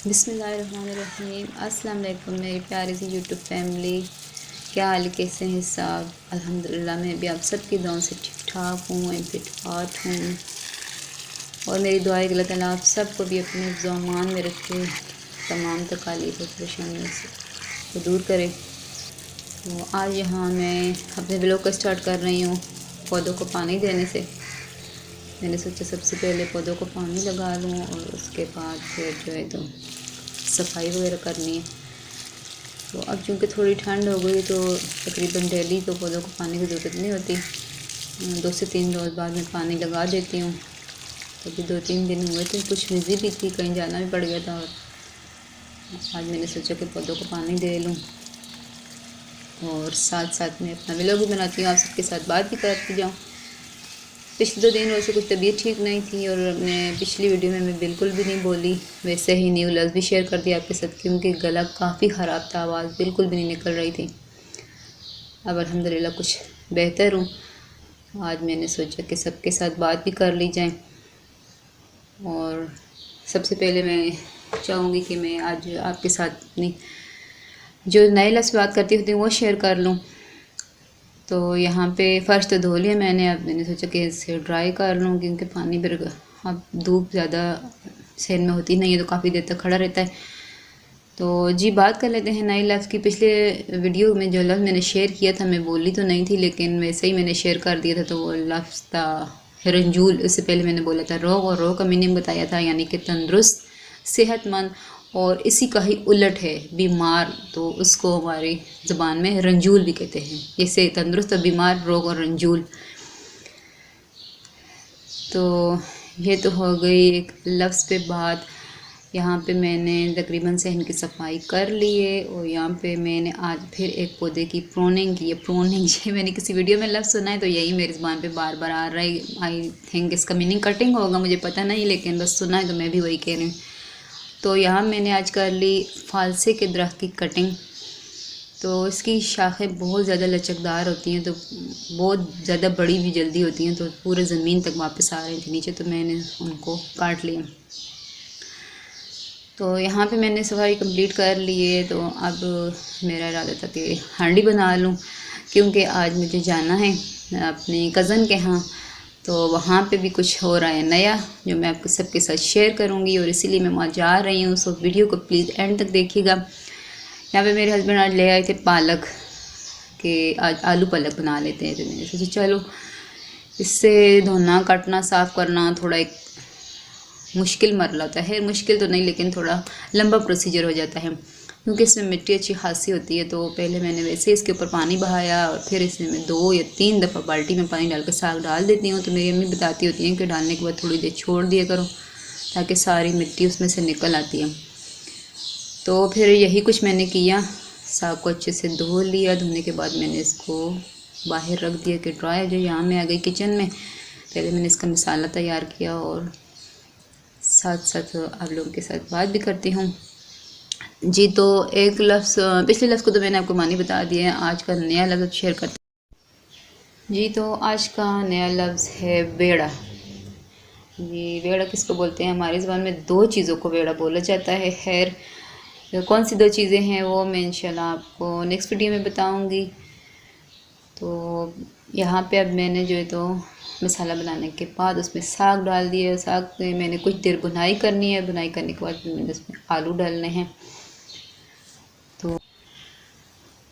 बिस्मिल्लाहिर्रहमानिर्रहीम। अस्सलाम वालेकुम मेरी प्यारी सी यूट्यूब फैमिली, क्या हाल कैसे हैं सब। अल्हम्दुलिल्लाह मैं भी आप सब की दुआओं से ठीक ठाक हूँ, फिट फाट हूँ और मेरी दुआ है कि अल्लाह ताला आप सबको भी अपने हिफ्ज़-ओ-अमान में रखे, तमाम तकालीफ और परेशानियों से को दूर करे। तो आज यहाँ मैं अपने व्लॉग को स्टार्ट कर रही हूँ पौधों को पानी देने से। मैंने सोचा सबसे पहले पौधों को पानी लगा लूँ और उसके बाद फिर जो है तो सफाई वगैरह करनी है। तो अब चूँकि थोड़ी ठंड हो गई तो तकरीबन डेली तो पौधों को पानी की ज़रूरत नहीं होती, 2 से 3 रोज़ बाद में पानी लगा देती हूँ। तो अभी 2-3 दिन हुए थे, कुछ बिज़ी भी थी, कहीं जाना भी पड़ गया था और आज मैंने सोचा कि पौधों को पानी दे लूँ और साथ साथ में अपना व्लॉग भी बनाती हूँ, आप सबके साथ बात भी करती जाऊँ। पिछले 2 दिन वैसे कुछ तबीयत ठीक नहीं थी और मैं पिछली वीडियो में मैं बिल्कुल भी नहीं बोली, वैसे ही न्यू लफ्ज़ भी शेयर कर दिया आपके साथ क्योंकि गला काफ़ी ख़राब था, आवाज़ बिल्कुल भी नहीं निकल रही थी। अब अल्हम्दुलिल्लाह कुछ बेहतर हूँ। आज मैंने सोचा कि सबके साथ बात भी कर ली जाए और सबसे पहले मैं चाहूँगी कि मैं आज आपके साथ अपनी जो नए लफ्ज़ बात करती होती हूँ वो शेयर कर लूँ। तो यहाँ पे फ़र्श तो धो लिया मैंने, अब मैंने सोचा कि इसे ड्राई कर लूँ क्योंकि पानी फिर अब धूप ज़्यादा सहन में होती नहीं है तो काफ़ी देर तक खड़ा रहता है। तो जी बात कर लेते हैं नए लफ्ज़ की। पिछले वीडियो में जो लफ्ज़ मैंने शेयर किया था मैं बोली तो नहीं थी लेकिन वैसे ही मैंने शेयर कर दिया था, तो वो लफ्ज़ था रंजूल। इससे पहले मैंने बोला था रोग, और रोग का मीनिंग बताया था यानी कि तंदुरुस्त, सेहतमंद, और इसी का ही उलट है बीमार, तो उसको हमारी ज़बान में रंजूल भी कहते हैं। जैसे तंदुरुस्त और बीमार, रोग और रंजूल। तो ये तो हो गई एक लफ्ज़ पे बात। यहाँ पे मैंने तकरीबन सहन की सफाई कर ली है और यहाँ पे मैंने आज फिर एक पौधे की प्रूनिंग की है। प्रूनिंग ये मैंने किसी वीडियो में लफ्ज़ सुना है तो यही मेरी ज़बान पे बार बार आ रहा है। आई थिंक इसका मीनिंग कटिंग होगा, मुझे पता नहीं, लेकिन बस सुना है तो मैं भी वही कह रही हूँ। तो यहाँ मैंने आज कर ली फालसे के दरख्त की कटिंग। तो इसकी शाखें बहुत ज़्यादा लचकदार होती हैं तो बहुत ज़्यादा बड़ी भी जल्दी होती हैं, तो पूरे ज़मीन तक वापस आ रही थी नीचे, तो मैंने उनको काट लिया। तो यहाँ पे मैंने सफाई कंप्लीट कर ली है। तो अब मेरा इरादा था कि हांडी बना लूँ क्योंकि आज मुझे जाना है अपनी कज़न के यहाँ, तो वहाँ पे भी कुछ हो रहा है नया जो मैं आपको सबके साथ शेयर करूँगी और इसीलिए मैं वहाँ जा रही हूँ। सो वीडियो को प्लीज़ एंड तक देखिएगा। यहाँ पे मेरे हस्बैंड आज ले आए थे पालक के, आज आलू पालक बना लेते हैं, तो मैंने सोचा चलो इससे धोना काटना साफ़ करना थोड़ा एक मुश्किल मरला होता है। मुश्किल तो नहीं लेकिन थोड़ा लंबा प्रोसीजर हो जाता है क्योंकि इसमें मिट्टी अच्छी खासी होती है। तो पहले मैंने वैसे इसके ऊपर पानी बहाया और फिर इसमें मैं 2 या 3 दफ़ा बाल्टी में पानी डाल कर साग डाल देती हूँ। तो मेरी अम्मी बताती होती हैं कि डालने के बाद थोड़ी देर छोड़ दिया करो ताकि सारी मिट्टी उसमें से निकल आती है। तो फिर यही कुछ मैंने किया, साग को अच्छे से धो लिया। धोने के बाद मैंने इसको बाहर रख दिया कि ड्राई हो जाए। यहाँ मैं आ गई किचन में, पहले मैंने इसका मसाला तैयार किया और साथ साथ आप लोगों के साथ बात भी करती हूँ। जी तो एक लफ्ज़, पिछले लफ्ज़ को तो मैंने आपको मानी बता दिया है, आज का नया लफ्ज़ शेयर करते हैं। जी तो आज का नया लफ्ज़ है बेड़ा। जी बेड़ा किसको बोलते हैं, हमारी ज़बान में 2 चीज़ों को बेड़ा बोला जाता है। खैर कौन सी 2 चीज़ें हैं वो मैं इंशाल्लाह आपको नेक्स्ट वीडियो में बताऊँगी। तो यहाँ पे अब मैंने जो है तो मसाला बनाने के बाद उसमें साग डाल दिया। साग में मैंने कुछ देर भुनाई करनी है, भुनाई करने के बाद फिर मैंने उसमें आलू डालने हैं।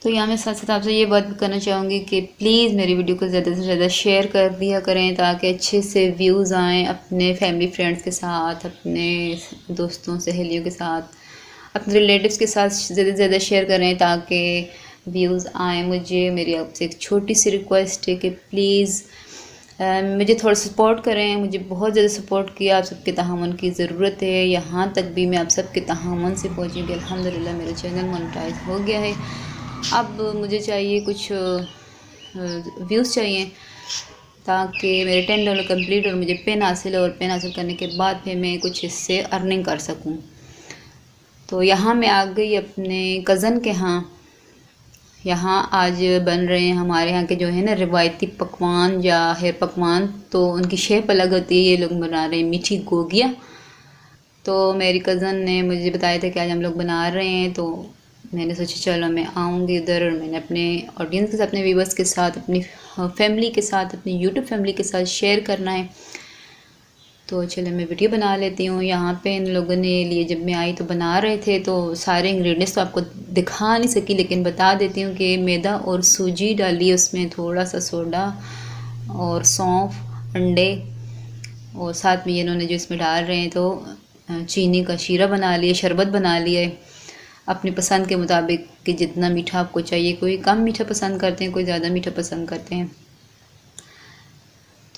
तो यहाँ मैं साथ साथ आपसे ये बात भी करना चाहूँगी कि प्लीज़ मेरी वीडियो को ज़्यादा से ज़्यादा शेयर कर दिया करें ताकि अच्छे से व्यूज़ आएँ, अपने फैमिली फ्रेंड्स के साथ, अपने दोस्तों सहेलियों के साथ, अपने रिलेटिव्स के साथ ज़्यादा से ज़्यादा शेयर करें ताकि व्यूज़ आएँ। मुझे मेरी आपसे एक छोटी सी रिक्वेस्ट है कि प्लीज़ मुझे थोड़ा सपोर्ट करें। मुझे बहुत ज़्यादा सपोर्ट किया, आप सबके तहामुन की ज़रूरत है। यहाँ तक भी मैं आप सबके तहामुन से पहुँची कि अल्हम्दुलिल्लाह मेरा चैनल मोनेटाइज हो गया है। अब मुझे चाहिए कुछ व्यूज़ चाहिए ताकि मेरे $10 कंप्लीट और मुझे पेन हासिल हो और पेन हासिल करने के बाद फिर मैं कुछ इससे अर्निंग कर सकूं। तो यहाँ मैं आ गई अपने कज़न के यहाँ। यहाँ आज बन रहे हैं हमारे यहाँ के जो है ना रिवायती पकवान या है पकवान, तो उनकी शेप अलग होती है। ये लोग बना रहे हैं मीठी गोगिया। तो मेरी कज़न ने मुझे बताया था कि आज हम लोग बना रहे हैं, तो मैंने सोचा चलो मैं आऊँगी उधर, और मैंने अपने ऑडियंस के साथ, अपने व्यूवर्स के साथ, अपनी फैमिली के साथ, अपनी यूट्यूब फैमिली के साथ शेयर करना है। तो चलो मैं वीडियो बना लेती हूँ। यहाँ पे इन लोगों ने लिए, जब मैं आई तो बना रहे थे, तो सारे इंग्रेडिएंट्स तो आपको दिखा नहीं सकी, लेकिन बता देती हूँ कि मैदा और सूजी डाली, उसमें थोड़ा सा सोडा और सौंफ, अंडे, और साथ में इन्होंने जो इसमें डाल रहे हैं तो चीनी का शीरा बना लिया, शरबत बना लिया है अपनी पसंद के मुताबिक कि जितना मीठा आपको चाहिए। कोई कम मीठा पसंद करते हैं, कोई ज़्यादा मीठा पसंद करते हैं।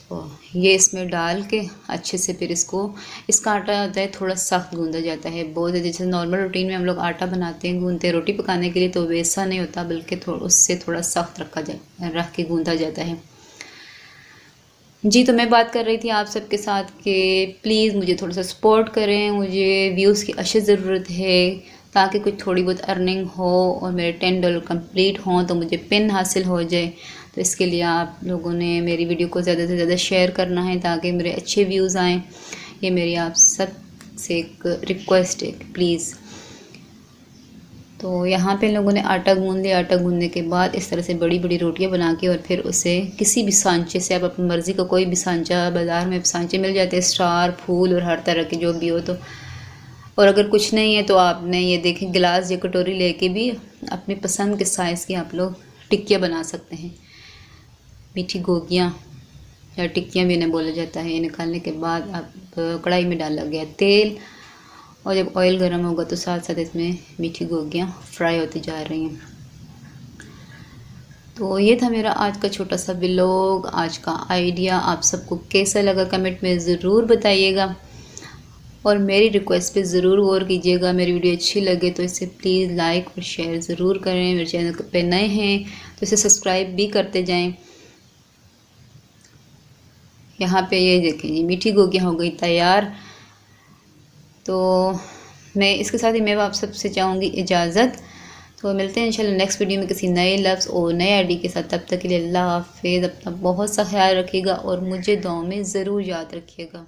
तो ये इसमें डाल के अच्छे से फिर इसका आटा होता है थोड़ा सख्त गूंदा जाता है, बहुत जैसे नॉर्मल रूटीन में हम लोग आटा बनाते हैं, गूंदते हैं रोटी पकाने के लिए, तो वैसा नहीं होता, बल्कि उससे थोड़ा सख्त रख के गूंदा जाता है। जी, तो मैं बात कर रही थी आप सबके साथ कि प्लीज़ मुझे थोड़ा सा सपोर्ट करें, मुझे व्यूज़ की अशद ज़रूरत है ताकि कुछ थोड़ी बहुत अर्निंग हो और मेरे $10 कंप्लीट हों, तो मुझे पिन हासिल हो जाए। तो इसके लिए आप लोगों ने मेरी वीडियो को ज़्यादा से ज़्यादा शेयर करना है ताकि मेरे अच्छे व्यूज़ आएँ। ये मेरी आप सब से एक रिक्वेस्ट है, प्लीज़। तो यहाँ पे लोगों ने आटा गूंद लिया। आटा गूंदने के बाद इस तरह से बड़ी बड़ी रोटियाँ बना के, और फिर उसे किसी भी सांचे से, आप अपनी मर्ज़ी का कोई भी सांचा, बाज़ार में सांचे मिल जाते हैं, स्टार, फूल और हर तरह के जो भी हो, तो और अगर कुछ नहीं है तो आपने ये देखें गिलास या कटोरी लेके भी अपनी पसंद के साइज़ की आप लोग टिक्कियाँ बना सकते हैं। मीठी गोगियाँ या टिक्कियाँ भी इन्हें बोला जाता है। ये निकालने के बाद आप कढ़ाई में डाला गया तेल, और जब ऑयल गर्म होगा तो साथ साथ इसमें मीठी गोगियाँ फ्राई होती जा रही हैं। तो ये था मेरा आज का छोटा सा व्लॉग, आज का आइडिया। आप सबको कैसा लगा कमेंट में ज़रूर बताइएगा, और मेरी रिक्वेस्ट पे ज़रूर गौर कीजिएगा। मेरी वीडियो अच्छी लगे तो इसे प्लीज़ लाइक और शेयर ज़रूर करें। मेरे चैनल पे नए हैं तो इसे सब्सक्राइब भी करते जाएं। यहाँ पे ये देखें जी, मीठी गोगियाँ हो गई तैयार। तो मैं इसके साथ ही मैं आप सबसे चाहूँगी इजाज़त। तो मिलते हैं इंशाल्लाह नेक्स्ट वीडियो में किसी नए लफ्ज़ और नए आईडी के साथ। तब तक के लिए अल्लाह हाफ़िज़। अपना बहुत सा ख्याल रखिएगा और मुझे दुआ में ज़रूर याद रखिएगा।